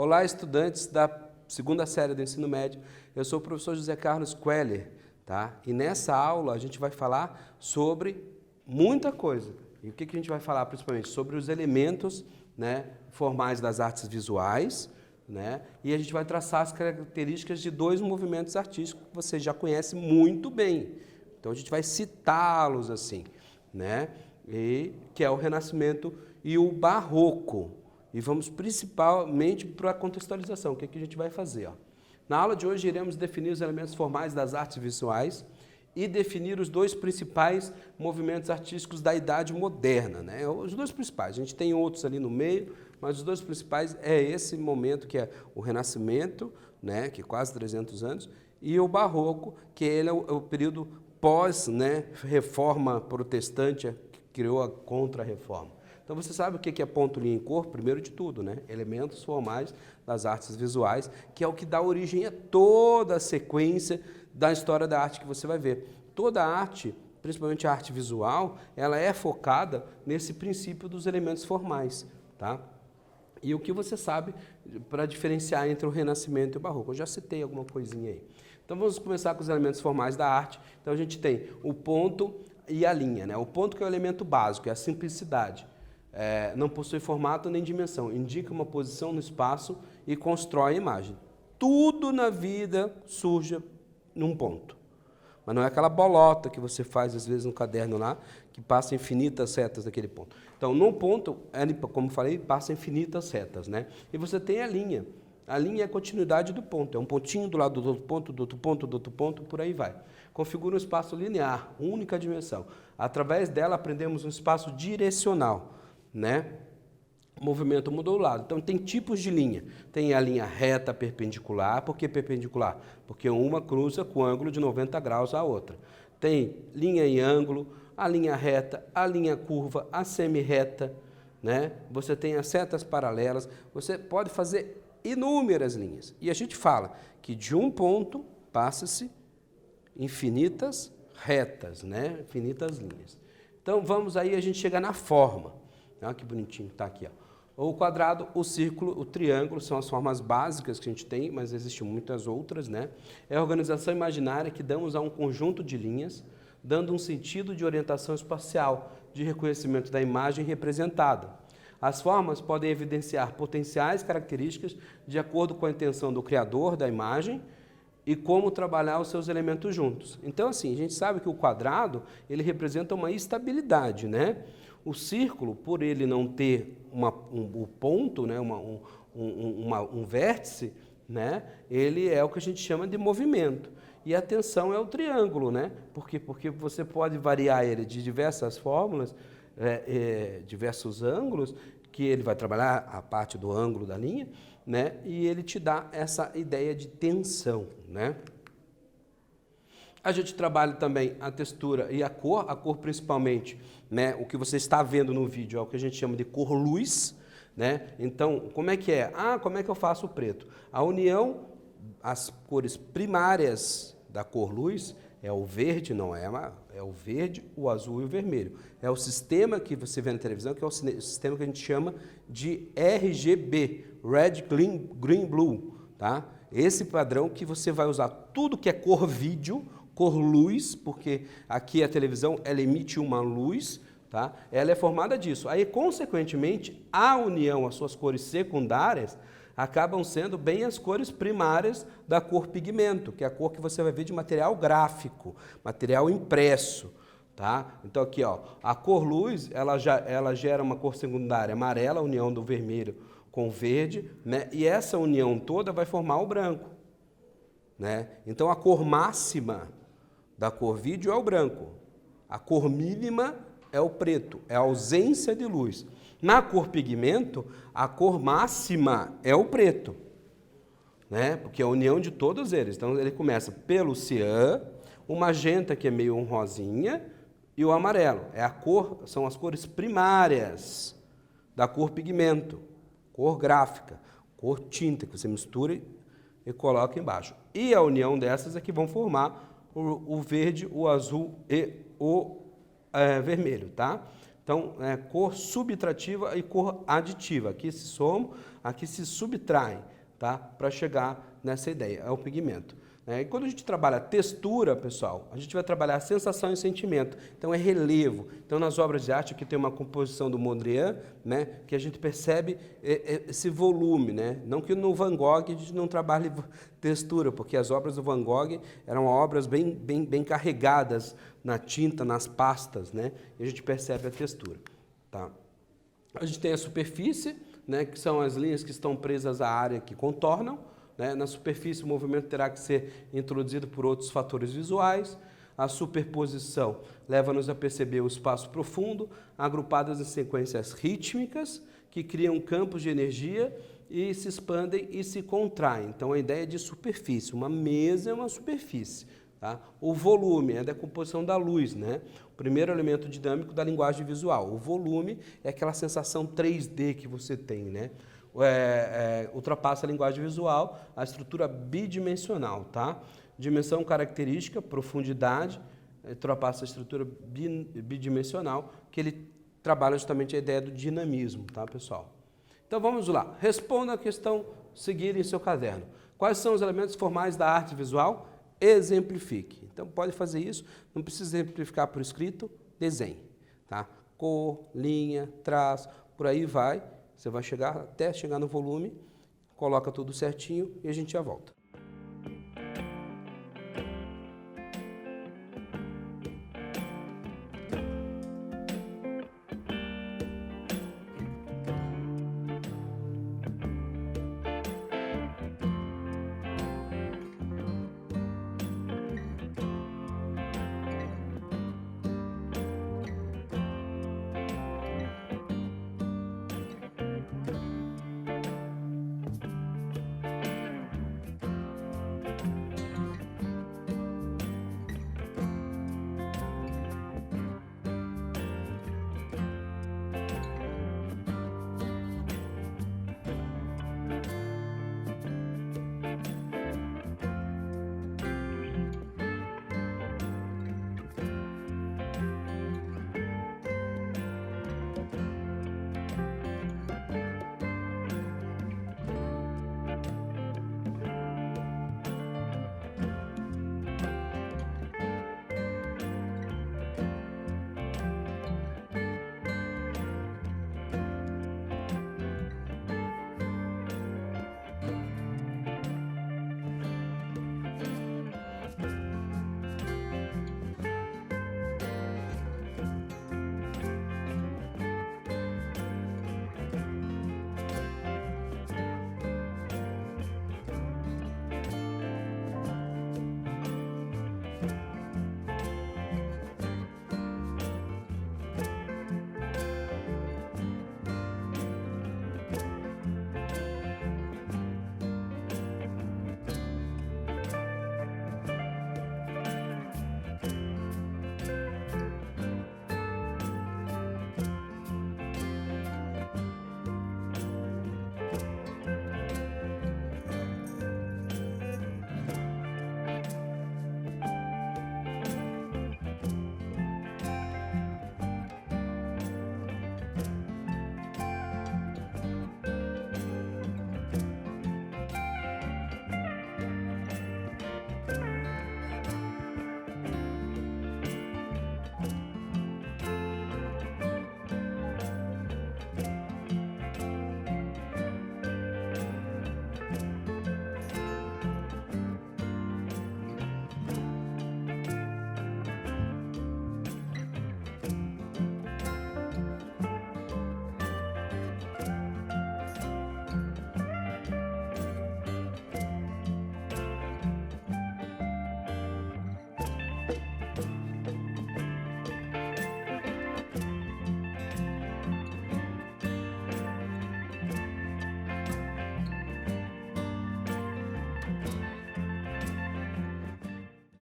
Olá, estudantes da segunda série do ensino médio. Eu sou o professor José Carlos Queller, tá? E nessa aula a gente vai falar sobre muita coisa. E o que a gente vai falar principalmente? Sobre os elementos, né, formais das artes visuais, né? E a gente vai traçar as características de dois movimentos artísticos que você já conhece muito bem. Então a gente vai citá-los assim, né? E que é o Renascimento e o Barroco. E vamos principalmente para a contextualização. O que a gente vai fazer? Ó? Na aula de hoje iremos definir os elementos formais das artes visuais e definir os dois principais movimentos artísticos da Idade Moderna, né? Os dois principais. A gente tem outros ali no meio, mas os dois principais é esse momento que é o Renascimento, né, que é quase 300 anos, e o Barroco, que ele é o período pós, né, reforma protestante, que criou a Contra-Reforma. Então, você sabe o que é ponto, linha e cor? Primeiro de tudo, né? Elementos formais das artes visuais, que é o que dá origem a toda a sequência da história da arte que você vai ver. Toda a arte, principalmente a arte visual, ela é focada nesse princípio dos elementos formais, tá? E o que você sabe para diferenciar entre o Renascimento e o Barroco? Eu já citei alguma coisinha aí. Então, vamos começar com os elementos formais da arte. Então, a gente tem o ponto e a linha, né? O ponto que é o elemento básico, é a simplicidade. Não possui formato nem dimensão, indica uma posição no espaço e constrói a imagem. Tudo na vida surge num ponto. Mas não é aquela bolota que você faz, às vezes, no caderno lá, que passa infinitas setas daquele ponto. Então, num ponto, como falei, passa infinitas setas, né? E você tem a linha. A linha é a continuidade do ponto. É um pontinho do lado do outro ponto, do outro ponto, do outro ponto, por aí vai. Configura um espaço linear, única dimensão. Através dela, aprendemos um espaço direcional, né? Movimento modulado. Então, tem tipos de linha. Tem a linha reta perpendicular. Por que perpendicular? Porque uma cruza com ângulo de 90 graus à outra. Tem linha em ângulo, a linha reta, a linha curva, a semi-reta, né? Você tem as setas paralelas. Você pode fazer inúmeras linhas. E a gente fala que de um ponto passa-se infinitas retas, né? Infinitas linhas. Então, vamos aí, a gente chega na forma. Olha que bonitinho, está aqui. Ó. O quadrado, o círculo, o triângulo são as formas básicas que a gente tem, mas existem muitas outras, né? É a organização imaginária que damos a um conjunto de linhas, dando um sentido de orientação espacial, de reconhecimento da imagem representada. As formas podem evidenciar potenciais características de acordo com a intenção do criador da imagem e como trabalhar os seus elementos juntos. Então, assim, a gente sabe que o quadrado, ele representa uma estabilidade, né? O círculo, por ele não ter um ponto, né, um vértice, né, ele é o que a gente chama de movimento. E a tensão é o triângulo, né? Porque você pode variar ele de diversas fórmulas, diversos ângulos, que ele vai trabalhar a parte do ângulo da linha, né, e ele te dá essa ideia de tensão, né? A gente trabalha também a textura e a cor principalmente, né, o que você está vendo no vídeo é o que a gente chama de cor-luz, né? Então, como é que é? Como é que eu faço o preto? A união, as cores primárias da cor-luz é o verde, não é? É o verde, o azul e o vermelho. É o sistema que você vê na televisão, que é o sistema que a gente chama de RGB, Red, Green, Blue, tá? Esse padrão que você vai usar tudo que é cor vídeo, cor luz, porque aqui a televisão ela emite uma luz, tá? Ela é formada disso. Aí, consequentemente, a união, as suas cores secundárias, acabam sendo bem as cores primárias da cor pigmento, que é a cor que você vai ver de material gráfico, material impresso, tá? Então aqui, ó, a cor luz, ela gera uma cor secundária amarela, a união do vermelho com o verde, né? E essa união toda vai formar o branco, né? Então a cor máxima da cor vídeo é o branco. A cor mínima é o preto, é a ausência de luz. Na cor pigmento, a cor máxima é o preto, né? Porque é a união de todos eles. Então ele começa pelo cian, o magenta que é meio um rosinha e o amarelo. São as cores primárias da cor pigmento, cor gráfica, cor tinta que você mistura e coloca embaixo. E a união dessas é que vão formar o verde, o azul e o vermelho, tá? Então, cor subtrativa e cor aditiva. Aqui se somam, aqui se subtraem, tá? Para chegar nessa ideia, é o pigmento. E quando a gente trabalha textura, pessoal, a gente vai trabalhar sensação e sentimento. Então, é relevo. Então, nas obras de arte, aqui tem uma composição do Mondrian, né, que a gente percebe esse volume. Né? Não que no Van Gogh a gente não trabalhe textura, porque as obras do Van Gogh eram obras bem carregadas na tinta, nas pastas, né? E a gente percebe a textura. Tá? A gente tem a superfície, né, que são as linhas que estão presas à área que contornam. Na superfície, o movimento terá que ser introduzido por outros fatores visuais. A superposição leva-nos a perceber o espaço profundo, agrupadas em sequências rítmicas, que criam campos de energia e se expandem e se contraem. Então, a ideia é de superfície. Uma mesa é uma superfície. Tá? O volume é a decomposição da luz, né? O primeiro elemento dinâmico da linguagem visual. O volume é aquela sensação 3D que você tem, né? Ultrapassa a linguagem visual, a estrutura bidimensional, tá? Dimensão característica, profundidade, ultrapassa a estrutura bidimensional, que ele trabalha justamente a ideia do dinamismo, tá, pessoal? Então vamos lá, responda a questão seguinte em seu caderno. Quais são os elementos formais da arte visual? Exemplifique. Então pode fazer isso, não precisa exemplificar por escrito, desenhe, tá? Cor, linha, traço, por aí vai. Você vai até chegar no volume, coloca tudo certinho e a gente já volta.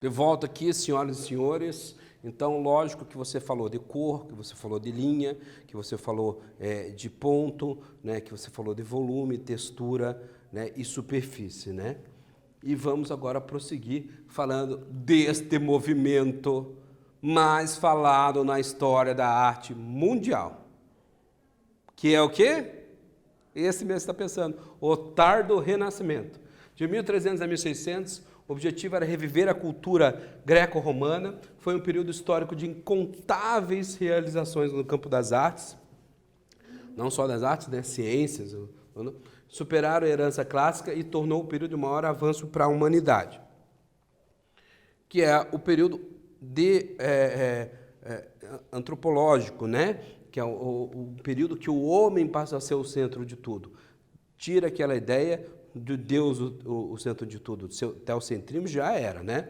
De volta aqui, senhoras e senhores. Então, lógico que você falou de cor, que você falou de linha, que você falou de ponto, né, que você falou de volume, textura, né, e superfície, né? E vamos agora prosseguir falando deste movimento mais falado na história da arte mundial. Que é o quê? Esse mesmo está pensando, o tardo renascimento. De 1300 a 1600, o objetivo era reviver a cultura greco-romana. Foi um período histórico de incontáveis realizações no campo das artes, não só das artes, né, ciências. Superaram a herança clássica e tornou o período de maior avanço para a humanidade, que é o período antropológico, né? Que é o período que o homem passa a ser o centro de tudo. Tira aquela ideia de Deus o centro de tudo, o seu teocentrismo já era, né?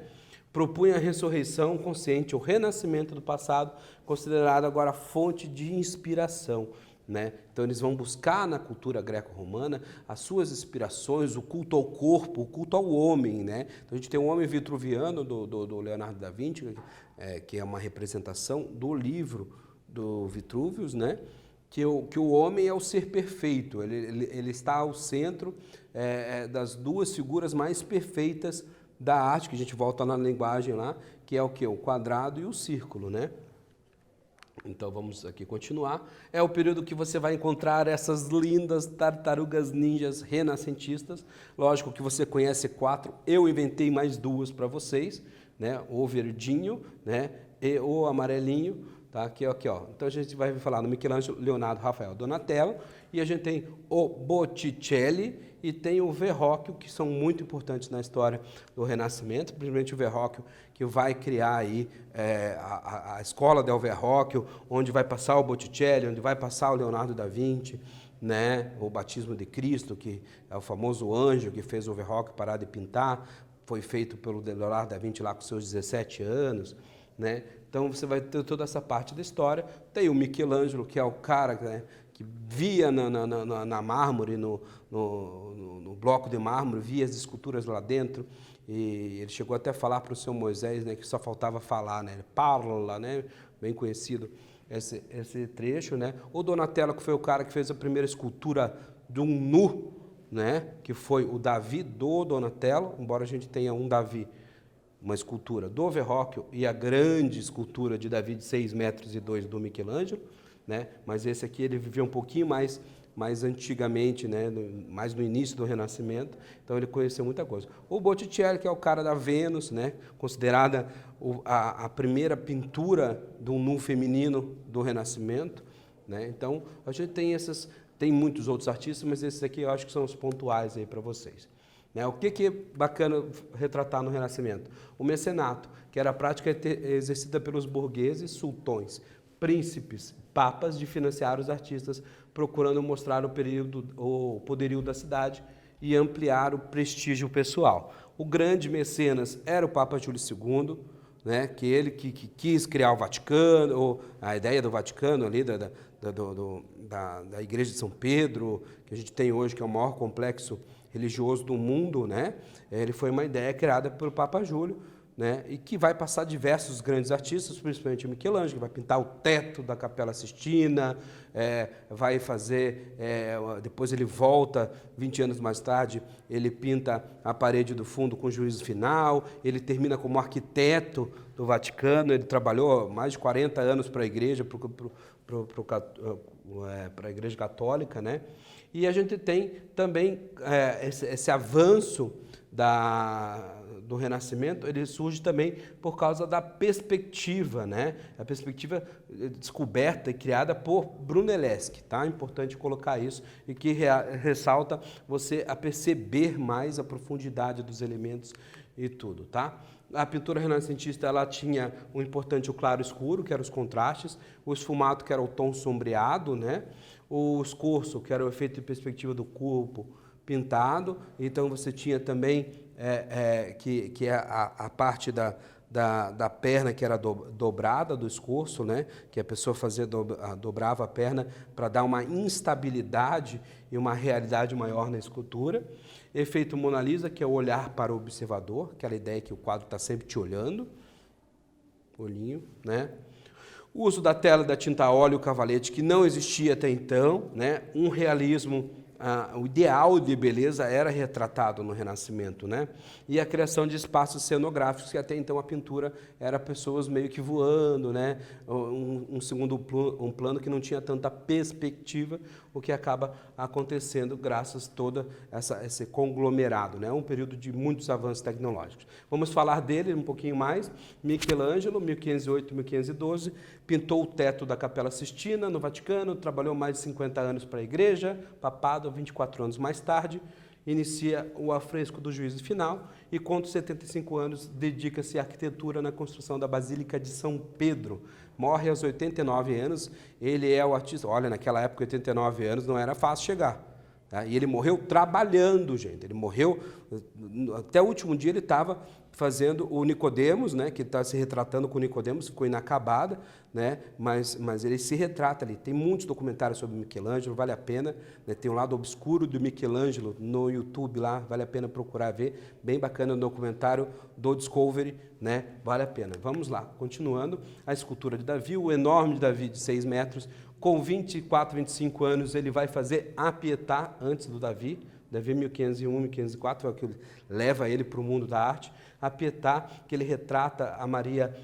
Propunha a ressurreição consciente, o renascimento do passado, considerado agora fonte de inspiração, né? Então eles vão buscar na cultura greco-romana as suas inspirações, o culto ao corpo, o culto ao homem, né? Então a gente tem o homem vitruviano do Leonardo da Vinci, que é uma representação do livro do Vitruvius, né? Que o homem é o ser perfeito, ele está ao centro das duas figuras mais perfeitas da arte, que a gente volta na linguagem lá, que é o quê? O quadrado e o círculo, né? Então vamos aqui continuar. É o período que você vai encontrar essas lindas tartarugas ninjas renascentistas. Lógico que você conhece 4, eu inventei mais 2 para vocês, né? O verdinho, né? E o amarelinho. Tá? Aqui, ó. Então a gente vai falar no Michelangelo, Leonardo, Rafael, Donatello, e a gente tem o Botticelli e tem o Verrocchio, que são muito importantes na história do Renascimento, principalmente o Verrocchio, que vai criar aí a escola del Verrocchio, onde vai passar o Botticelli, onde vai passar o Leonardo da Vinci, né? O batismo de Cristo, que é o famoso anjo que fez o Verrocchio parar de pintar, foi feito pelo Leonardo da Vinci lá com seus 17 anos, né? Então você vai ter toda essa parte da história. Tem o Michelangelo, que é o cara, né, que via na mármore, no bloco de mármore, via as esculturas lá dentro. E ele chegou até a falar para o seu Moisés, né, que só faltava falar, né? Parla, né? Bem conhecido esse trecho, né? O Donatello, que foi o cara que fez a primeira escultura de um nu, né? Que foi o Davi do Donatello, embora a gente tenha um Davi, uma escultura do Verrocchio e a grande escultura de Davi de 6,2 metros do Michelangelo, né? Mas esse aqui ele viveu um pouquinho mais antigamente, né? Mais no início do Renascimento, então ele conheceu muita coisa. O Botticelli, que é o cara da Vênus, né? Considerada a primeira pintura de um nu feminino do Renascimento, né? Então a gente tem muitos outros artistas, mas esses aqui eu acho que são os pontuais aí para vocês. O que é bacana retratar no Renascimento? O mecenato, que era a prática exercida pelos burgueses, sultões, príncipes, papas de financiar os artistas, procurando mostrar o poderio da cidade e ampliar o prestígio pessoal. O grande mecenas era o Papa Júlio II, né, que ele que quis criar o Vaticano, ou a ideia do Vaticano ali, da Igreja de São Pedro, que a gente tem hoje, que é o maior complexo religioso do mundo, né? Ele foi uma ideia criada pelo Papa Júlio, né? E que vai passar diversos grandes artistas, principalmente o Michelangelo, que vai pintar o teto da Capela Sistina, vai fazer, depois ele volta, 20 anos mais tarde, ele pinta a parede do fundo com Juízo Final, ele termina como arquiteto do Vaticano, ele trabalhou mais de 40 anos para a Igreja, para a Igreja Católica, né? E a gente tem também esse avanço do Renascimento, ele surge também por causa da perspectiva, né? A perspectiva descoberta e criada por Brunelleschi, tá? É importante colocar isso e que ressalta você a perceber mais a profundidade dos elementos e tudo, tá? A pintura renascentista, ela tinha o importante o claro escuro, que eram os contrastes, o esfumato, que era o tom sombreado, né? O escorço, que era o efeito de perspectiva do corpo pintado. Então você tinha também que é a parte da perna que era dobrada do escorço, né? Que a pessoa dobrava a perna para dar uma instabilidade e uma realidade maior na escultura. Efeito Mona Lisa, que é o olhar para o observador, aquela ideia que o quadro está sempre te olhando, olhinho, né? O uso da tela da tinta a óleo cavalete, que não existia até então, né? Um realismo o ideal de beleza era retratado no Renascimento, né? E a criação de espaços cenográficos, que até então a pintura era pessoas meio que voando, né? Um plano que não tinha tanta perspectiva, o que acaba acontecendo graças a todo esse conglomerado, né? Um período de muitos avanços tecnológicos. Vamos falar dele um pouquinho mais. Michelangelo, 1508-1512, pintou o teto da Capela Sistina, no Vaticano, trabalhou mais de 50 anos para a Igreja, papado, 24 anos mais tarde, inicia o afresco do Juízo Final e, com 75 anos, dedica-se à arquitetura na construção da Basílica de São Pedro. Morre aos 89 anos, ele é o artista... Olha, naquela época, 89 anos, não era fácil chegar. Tá? E ele morreu trabalhando, gente. Ele morreu... Até o último dia ele estava fazendo o Nicodemos, né, que está se retratando com o Nicodemos, ficou inacabada, né, mas ele se retrata ali. Tem muitos documentários sobre Michelangelo, vale a pena, né, tem um lado obscuro do Michelangelo no YouTube lá, vale a pena procurar ver, bem bacana o documentário do Discovery, né, vale a pena. Vamos lá, continuando, a escultura de Davi, o enorme Davi de 6 metros, com 24, 25 anos, ele vai fazer a Pietà antes do Davi, 1501, 1504, é o que leva ele para o mundo da arte. A Pietà, que ele retrata a Maria,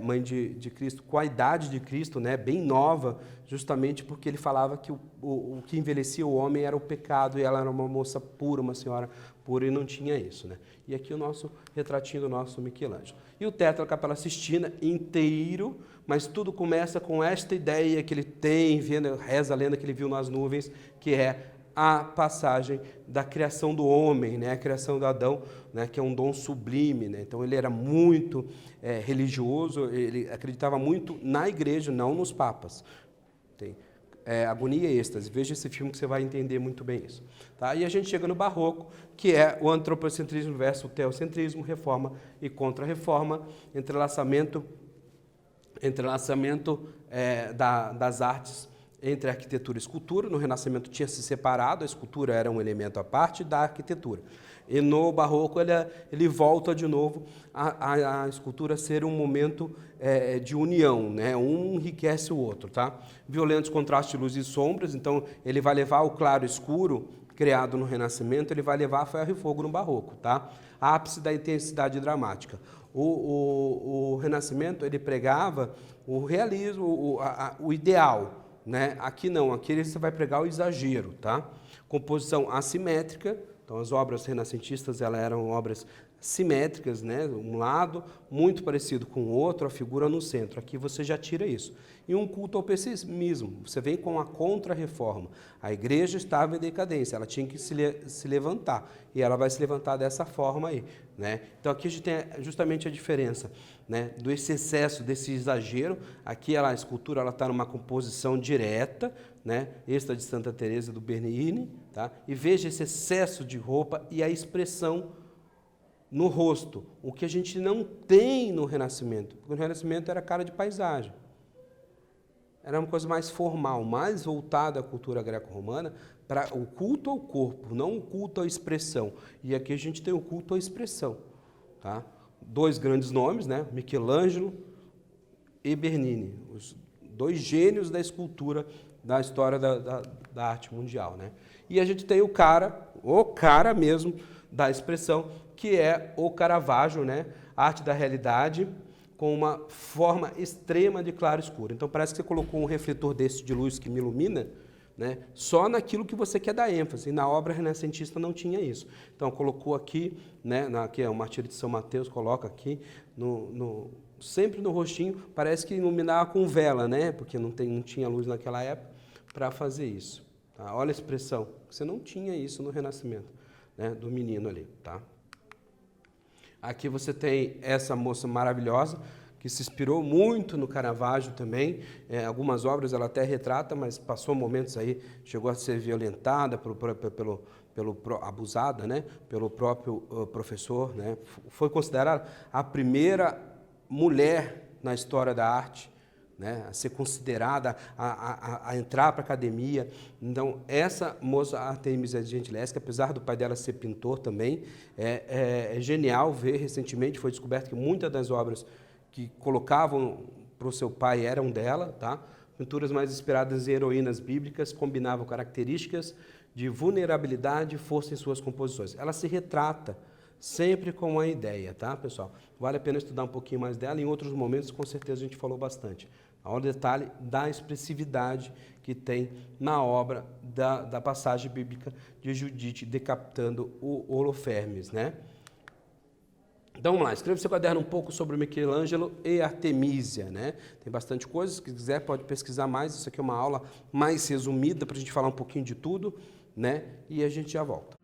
mãe de Cristo, com a idade de Cristo, né, bem nova, justamente porque ele falava que o que envelhecia o homem era o pecado, e ela era uma moça pura, uma senhora pura, e não tinha isso. Né? E aqui o nosso retratinho do nosso Michelangelo. E o teto da Capela Sistina inteiro, mas tudo começa com esta ideia que ele tem, reza a lenda que ele viu nas nuvens, que é a passagem da criação do homem, né? A criação do Adão, né? Que é um dom sublime. Né? Então, ele era muito religioso, ele acreditava muito na igreja, não nos papas. Tem Agonia e Êxtase. Veja esse filme que você vai entender muito bem isso. Tá? E a gente chega no Barroco, que é o antropocentrismo versus o teocentrismo, reforma e contra-reforma, entrelaçamento das artes entre arquitetura e escultura. No Renascimento tinha se separado, a escultura era um elemento à parte da arquitetura. E no Barroco ele volta de novo a escultura ser um momento de união, né? Um enriquece o outro. Tá? Violentos contrastes de luz e sombras, então ele vai levar o claro e escuro, criado no Renascimento, ele vai levar ferro e fogo no Barroco. Tá? Ápice da intensidade dramática. O Renascimento ele pregava o realismo, o ideal. Né? Aqui não, aqui você vai pregar o exagero, tá? Composição assimétrica, então as obras renascentistas elas eram obras simétricas, né? Um lado muito parecido com o outro, a figura no centro. Aqui você já tira isso. E um culto ao pessimismo, você vem com a contra-reforma. A igreja estava em decadência, ela tinha que se levantar, e ela vai se levantar dessa forma aí. Né? Então aqui a gente tem justamente a diferença, né, desse excesso, desse exagero. Aqui a escultura está numa composição direta, né, esta de Santa Teresa do Bernini, tá? E veja esse excesso de roupa e a expressão no rosto, o que a gente não tem no Renascimento, porque no Renascimento era cara de paisagem. Era uma coisa mais formal, mais voltada à cultura greco-romana, para o culto ao corpo, não o culto à expressão. E aqui a gente tem o culto à expressão. Tá? 2 grandes nomes, né? Michelangelo e Bernini, os 2 gênios da escultura da história da arte mundial. Né? E a gente tem o cara mesmo da expressão, que é o Caravaggio, né? Arte da realidade, com uma forma extrema de claro e escuro. Então, parece que você colocou um refletor desse de luz que me ilumina, né, só naquilo que você quer dar ênfase. E na obra renascentista não tinha isso. Então, colocou aqui, né, aqui é o Martírio de São Mateus, coloca aqui, sempre no rostinho, parece que iluminava com vela, né, porque não tinha luz naquela época, para fazer isso. Tá? Olha a expressão, você não tinha isso no Renascimento, né, do menino ali. Tá? Aqui você tem essa moça maravilhosa, que se inspirou muito no Caravaggio também. Algumas obras ela até retrata, mas passou momentos aí, chegou a ser violentada, abusada, né, pelo próprio professor. Né. Foi considerada a primeira mulher na história da arte, né, a ser considerada, a entrar para a academia. Então, essa moça, Artemisia Gentileschi, apesar do pai dela ser pintor também, é genial ver. Recentemente foi descoberto que muitas das obras que colocavam para o seu pai eram dela, tá? pinturas mais inspiradas em heroínas bíblicas combinavam características de vulnerabilidade e força em suas composições. Ela se retrata sempre com uma ideia, tá, pessoal? Vale a pena estudar um pouquinho mais dela. Em outros momentos, com certeza, a gente falou bastante. Ao detalhe da expressividade que tem na obra da passagem bíblica de Judite decapitando o Holofernes, né? Então vamos lá, escreva seu caderno um pouco sobre Michelangelo e Artemisia, né? Tem bastante coisa, se quiser pode pesquisar mais. Isso aqui é uma aula mais resumida para a gente falar um pouquinho de tudo, né? E a gente já volta.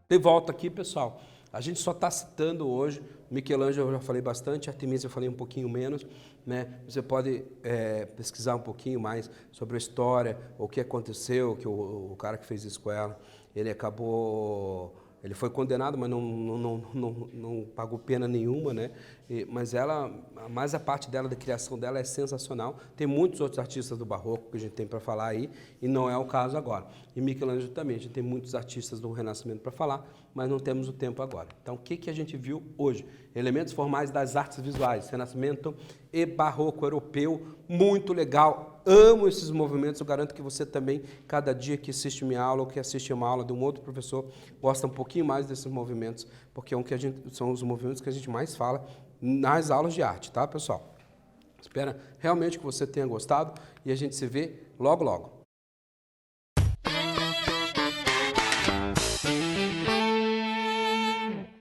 De volta aqui, pessoal. A gente só está citando hoje, Michelangelo eu já falei bastante, Artemisia eu falei um pouquinho menos, né? Você pode pesquisar um pouquinho mais sobre a história, o que aconteceu, que o cara que fez isso com ela, ele foi condenado, mas não pagou pena nenhuma, né? Mas a parte dela, da criação dela é sensacional. Tem muitos outros artistas do Barroco que a gente tem para falar aí, e não é o caso agora. E Michelangelo também, a gente tem muitos artistas do Renascimento para falar, mas não temos o tempo agora. Então, o que a gente viu hoje? Elementos formais das artes visuais, Renascimento e Barroco europeu, muito legal. Amo esses movimentos, eu garanto que você também, cada dia que assiste minha aula ou que assiste uma aula de um outro professor, gosta um pouquinho mais desses movimentos, porque são os movimentos que a gente mais fala nas aulas de arte, tá, pessoal? Espero realmente que você tenha gostado e a gente se vê logo, logo.